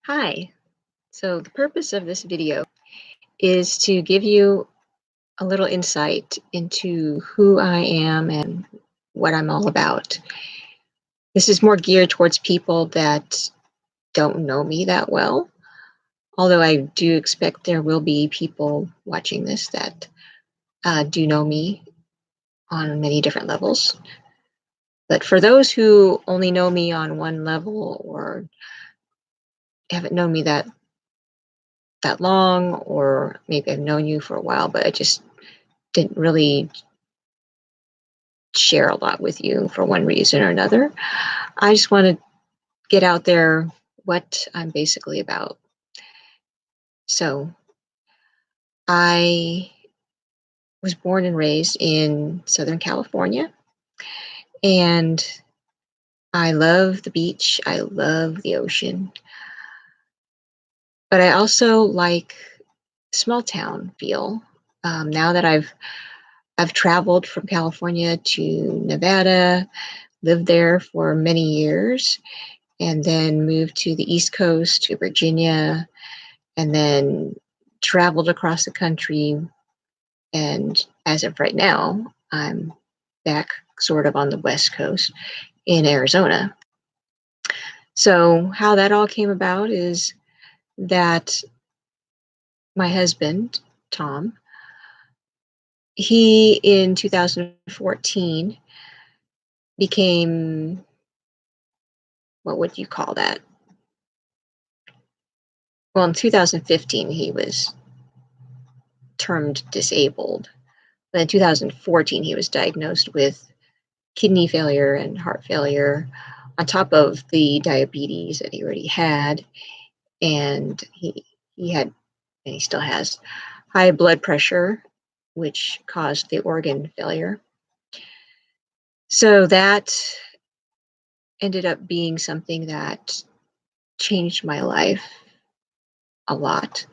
Hi. So the purpose of this video is to give you a little insight into who I am and what I'm all about. This is more geared towards people that don't know me that well, although I do expect there will be people watching this that do know me on many different levels. But for those who only know me on one level or haven't known me that long, or maybe I've known you for a while, but I just didn't really share a lot with you for one reason or another. I just want to get out there what I'm basically about. So, I was born and raised in Southern California, and I love the beach. I love the ocean, but I also like small town feel. Now that I've traveled from California to Nevada, lived there for many years, and then moved to the East Coast to Virginia, and then traveled across the country. And as of right now, I'm back sort of on the West Coast in Arizona. So, how that all came about is that my husband, Tom, he in 2014 became, what would you call that? Well, in 2015, he was termed disabled. But in 2014, he was diagnosed with kidney failure and heart failure on top of the diabetes that he already had. And he had, and he still has, high blood pressure, which caused the organ failure. So that ended up being something that changed my life a lot,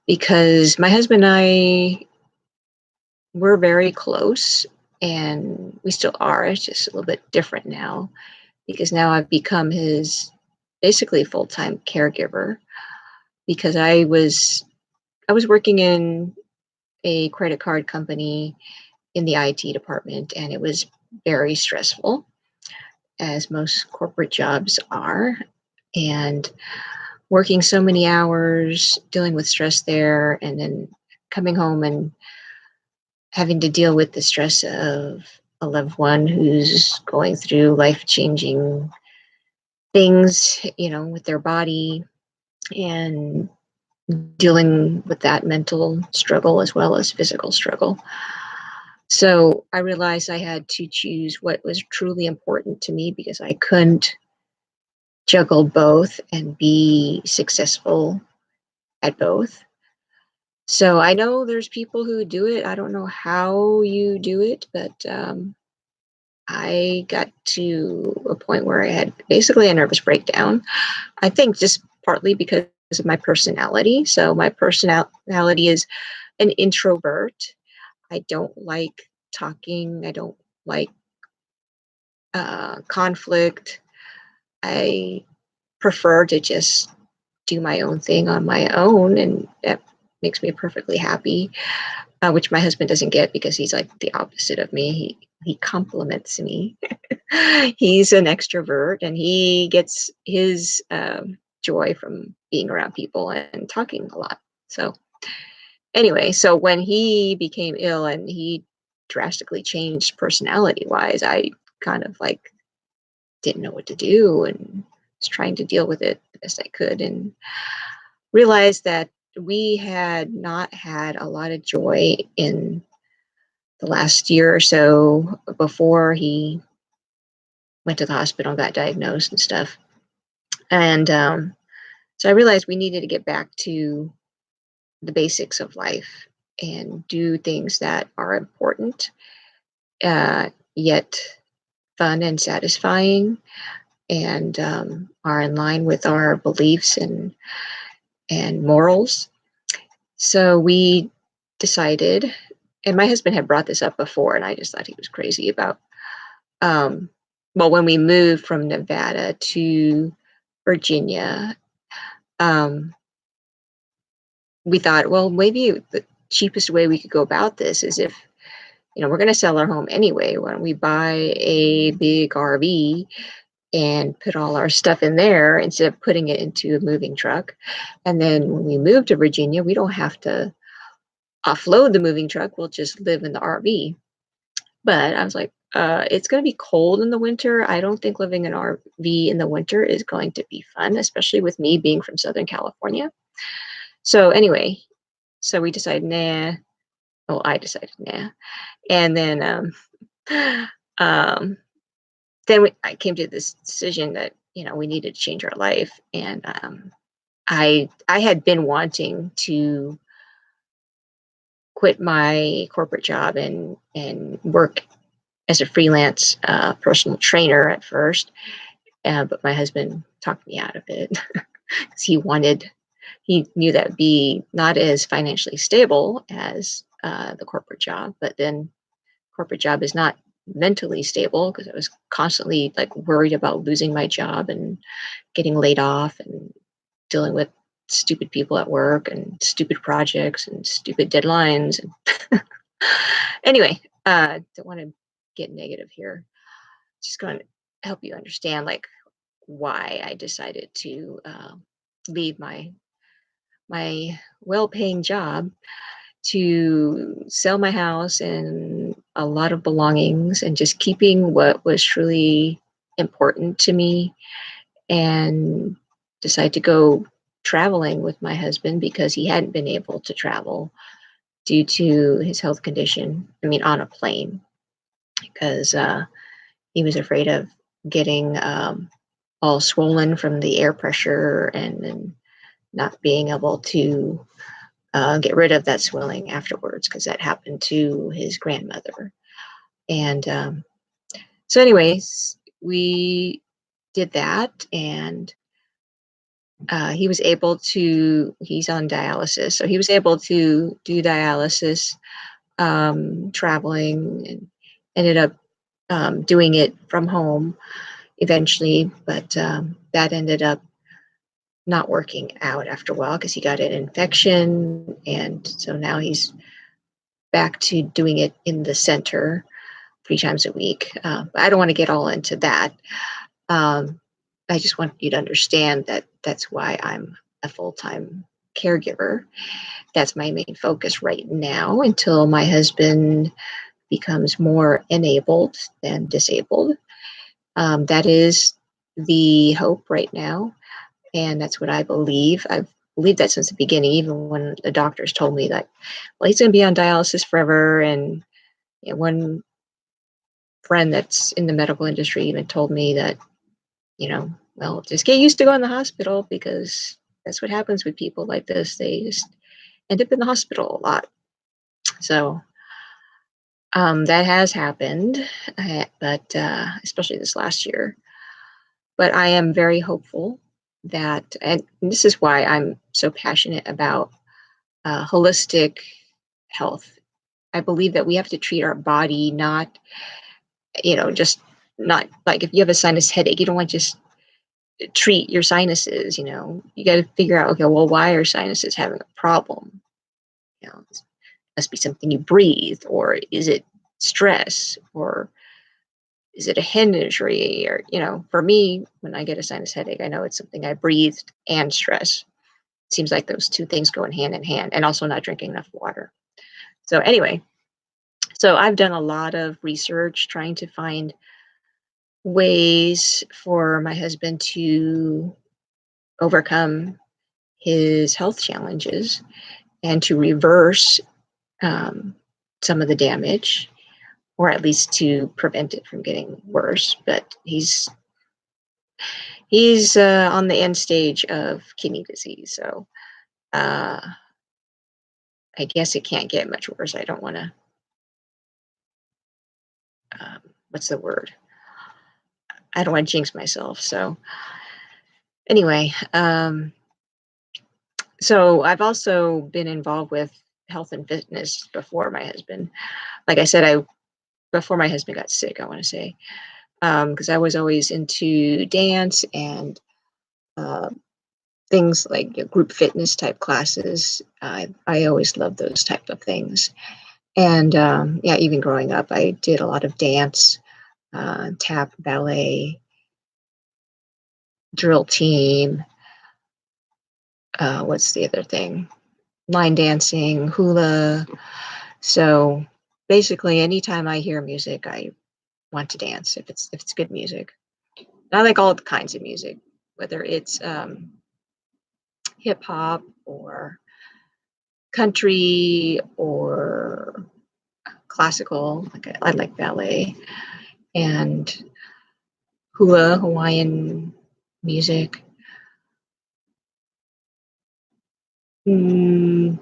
because my husband and I were very close, and we still are. It's just a little bit different now because now I've become his basically full-time caregiver, because I was working in a credit card company in the IT department, and it was very stressful, as most corporate jobs are, and working so many hours, dealing with stress there, and then coming home and having to deal with the stress of a loved one who's going through life-changing things, with their body, and dealing with that mental struggle as well as physical struggle. So I realized I had to choose what was truly important to me, because I couldn't juggle both and be successful at both. So I know there's people who do it. I don't know how you do it, but I got to a point where I had basically a nervous breakdown. I think just partly because of my personality. So my personality is an introvert. I don't like talking. I don't like conflict. I prefer to just do my own thing on my own, and that makes me perfectly happy. Which my husband doesn't get, because he's like the opposite of me. He compliments me. He's an extrovert, and he gets his joy from being around people and talking a lot. So anyway, so when he became ill and he drastically changed personality wise, I kind of like didn't know what to do, and was trying to deal with it the best I could, and realized that we had not had a lot of joy in the last year or so before he went to the hospital and got diagnosed and stuff. And so I realized we needed to get back to the basics of life and do things that are important, yet fun and satisfying, and are in line with our beliefs and morals. So we decided, and my husband had brought this up before, and I just thought he was crazy about, well, when we moved from Nevada to Virginia, um, we thought, well, maybe the cheapest way we could go about this is if, we're going to sell our home anyway. Why don't we buy a big RV and put all our stuff in there instead of putting it into a moving truck? And then when we move to Virginia, we don't have to offload the moving truck. We'll just live in the RV. But I was like, it's going to be cold in the winter. I don't think living in an RV in the winter is going to be fun, especially with me being from Southern California. So anyway, so we decided, nah. Well, I decided, nah. And then, um, I came to this decision that, we needed to change our life. And I had been wanting to quit my corporate job and work as a freelance personal trainer at first, but my husband talked me out of it because he knew that would be not as financially stable as the corporate job, but then corporate job is not mentally stable because I was constantly like worried about losing my job and getting laid off and dealing with stupid people at work and stupid projects and stupid deadlines. And anyway, don't want to get negative here. Just going to help you understand like why I decided to leave my well-paying job to sell my house and a lot of belongings and just keeping what was truly important to me, and decide to go traveling with my husband because he hadn't been able to travel due to his health condition. I mean, on a plane, because he was afraid of getting all swollen from the air pressure and then not being able to get rid of that swelling afterwards, because that happened to his grandmother. And so, anyways, we did that, and he's on dialysis. So he was able to do dialysis, traveling, and ended up doing it from home eventually. But that ended up not working out after a while because he got an infection. And so now he's back to doing it in the center 3 times a week. But I don't want to get all into that. I just want you to understand that that's why I'm a full-time caregiver. That's my main focus right now until my husband becomes more enabled than disabled. That is the hope right now. And that's what I believe. I've believed that since the beginning, even when the doctors told me that, well, he's going to be on dialysis forever. And one friend that's in the medical industry even told me that, well, just get used to going to the hospital because that's what happens with people like this. They just end up in the hospital a lot. So that has happened, but especially this last year. But I am very hopeful that, and this is why I'm so passionate about holistic health. I believe that we have to treat our body, not, just not like if you have a sinus headache, you don't want to just treat your sinuses. You got to figure out, okay, well, why are sinuses having a problem? It must be something you breathe, or is it stress, or is it a head injury? Or, for me, when I get a sinus headache, I know it's something I breathed and stress. It seems like those two things go in hand, and also not drinking enough water. So anyway, so I've done a lot of research trying to find ways for my husband to overcome his health challenges and to reverse some of the damage, or at least to prevent it from getting worse. But he's on the end stage of kidney disease, so I guess it can't get much worse. I don't want to. What's the word? I don't want to jinx myself. So anyway, so I've also been involved with health and fitness before my husband. Like I said, before my husband got sick, I want to say, because I was always into dance and things like group fitness type classes. I always loved those type of things. And yeah, even growing up, I did a lot of dance, tap, ballet, drill team. What's the other thing? Line dancing, hula. So basically, anytime I hear music, I want to dance if it's good music. And I like all kinds of music, whether it's hip hop or country or classical. Like I like ballet and hula, Hawaiian music. Mm,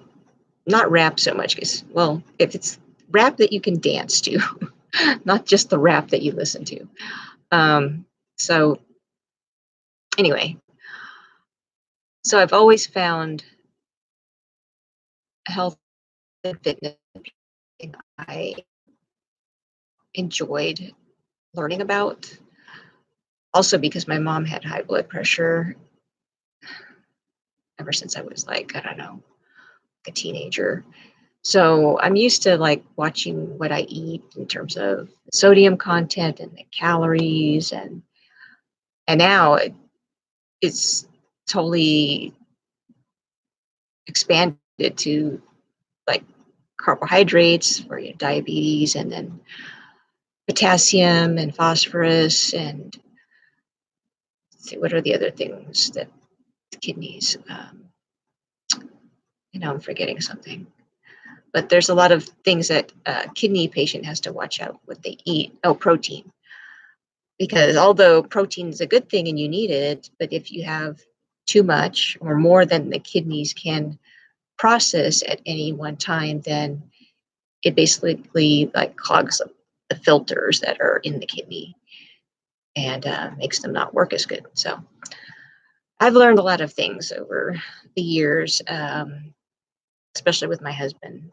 not rap so much, because, well, if it's rap that you can dance to, not just the rap that you listen to. So anyway, so I've always found health and fitness something I enjoyed learning about. Also, because my mom had high blood pressure ever since I was like, I don't know, a teenager. So I'm used to like watching what I eat in terms of sodium content and the calories, and now it's totally expanded to like carbohydrates for your diabetes, and then potassium and phosphorus, and let's see, what are the other things that the kidneys? I'm forgetting something. But there's a lot of things that a kidney patient has to watch out what they eat. Oh, protein. Because although protein is a good thing and you need it, but if you have too much or more than the kidneys can process at any one time, then it basically like clogs up the filters that are in the kidney and makes them not work as good. So I've learned a lot of things over the years, especially with my husband,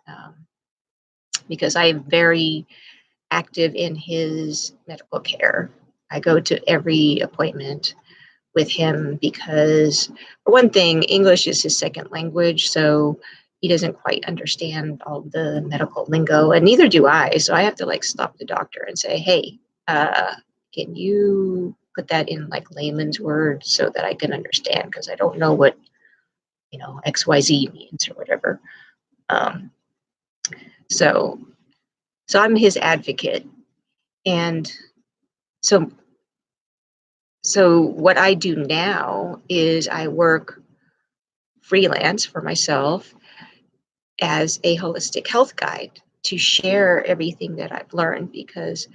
because I am very active in his medical care. I go to every appointment with him because, for one thing, English is his second language, so he doesn't quite understand all the medical lingo, and neither do I. So I have to like stop the doctor and say, "Hey, can you put that in like layman's words so that I can understand? Because I don't know what XYZ means or whatever." Um, so, so I'm his advocate, and so so what I do now is I work freelance for myself as a holistic health guide to share everything that I've learned, because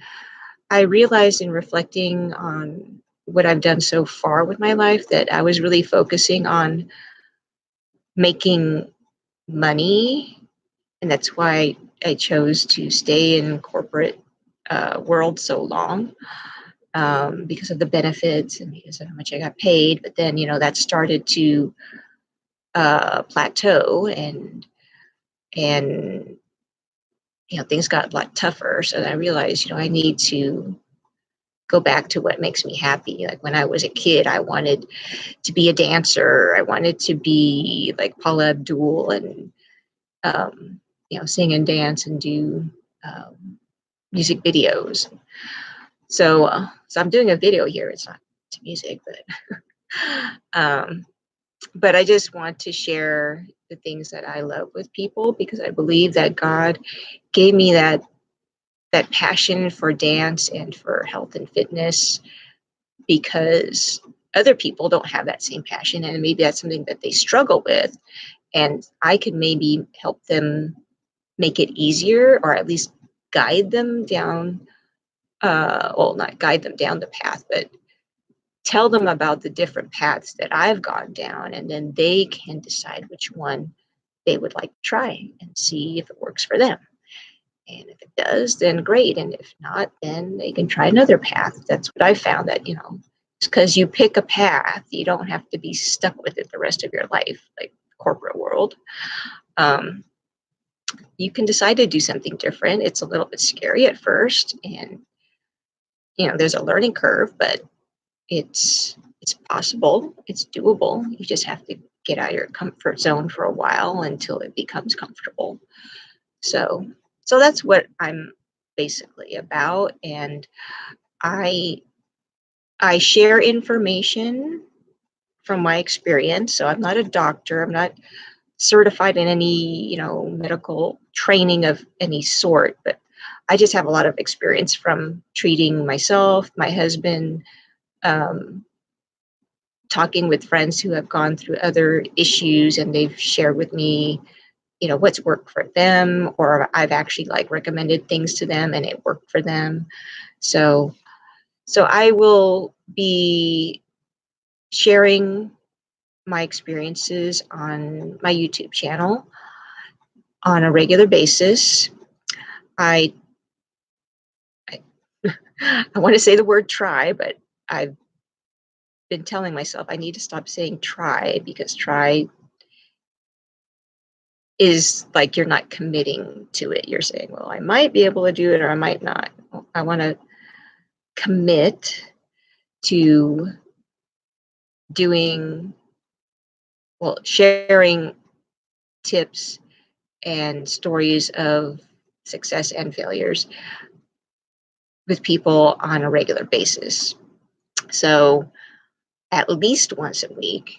I realized in reflecting on what I've done so far with my life that I was really focusing on making money. And that's why I chose to stay in corporate world so long, because of the benefits and because of how much I got paid. But then, that started to plateau, and things got a lot tougher. So I realized, I need to go back to what makes me happy. Like when I was a kid, I wanted to be a dancer. I wanted to be like Paula Abdul and, sing and dance and do music videos. So I'm doing a video here. It's not to music, um, but I just want to share the things that I love with people, because I believe that God gave me that passion for dance and for health and fitness, because other people don't have that same passion, and maybe that's something that they struggle with, and I can maybe help them make it easier, or at least guide them down, well, not guide them down the path, but tell them about the different paths that I've gone down, and then they can decide which one they would like to try and see if it works for them. And if it does, then great. And if not, then they can try another path. That's what I found, that, just because you pick a path, you don't have to be stuck with it the rest of your life, like corporate world. You can decide to do something different. It's a little bit scary at first, and there's a learning curve, but it's it's possible, it's doable. You just have to get out of your comfort zone for a while until it becomes comfortable. So, so that's what I'm basically about. And I I share information from my experience. So I'm not a doctor. I'm not certified in any, medical training of any sort, but I just have a lot of experience from treating myself, my husband, um, talking with friends who have gone through other issues, and they've shared with me, what's worked for them, or I've actually like recommended things to them and it worked for them. So, so I will be sharing my experiences on my YouTube channel on a regular basis. I I, I want to say the word try, but I've been telling myself I need to stop saying try, because try is like you're not committing to it. You're saying, well, I might be able to do it or I might not. I want to commit to doing, well, sharing tips and stories of success and failures with people on a regular basis. So at least once a week.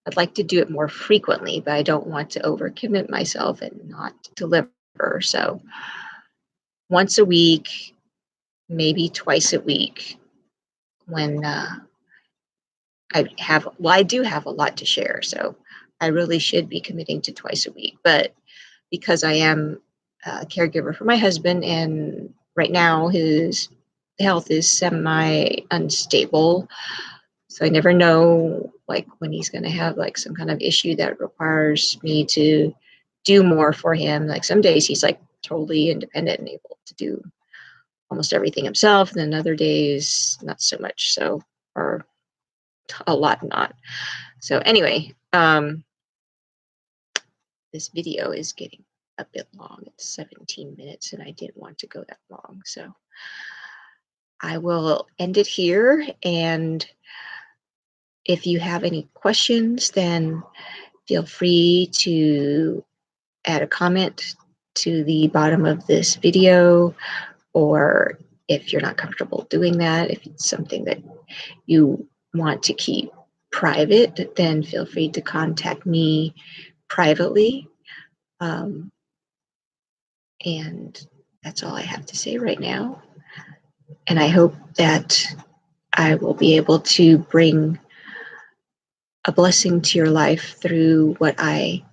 I'd like to do it more frequently, but I don't want to overcommit myself and not deliver. So once a week, maybe twice a week, when I do have a lot to share. So I really should be committing to twice a week. But because I am a caregiver for my husband, and right now his health is semi unstable, so I never know like when he's going to have like some kind of issue that requires me to do more for him. Like some days he's like totally independent and able to do almost everything himself. And then other days not so much. So, or a lot not. So anyway, this video is getting a bit long. It's 17 minutes and I didn't want to go that long. So I will end it here. And if you have any questions, then feel free to add a comment to the bottom of this video, or if you're not comfortable doing that, if it's something that you want to keep private, then feel free to contact me privately. And that's all I have to say right now. And I hope that I will be able to bring a blessing to your life through what I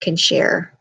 can share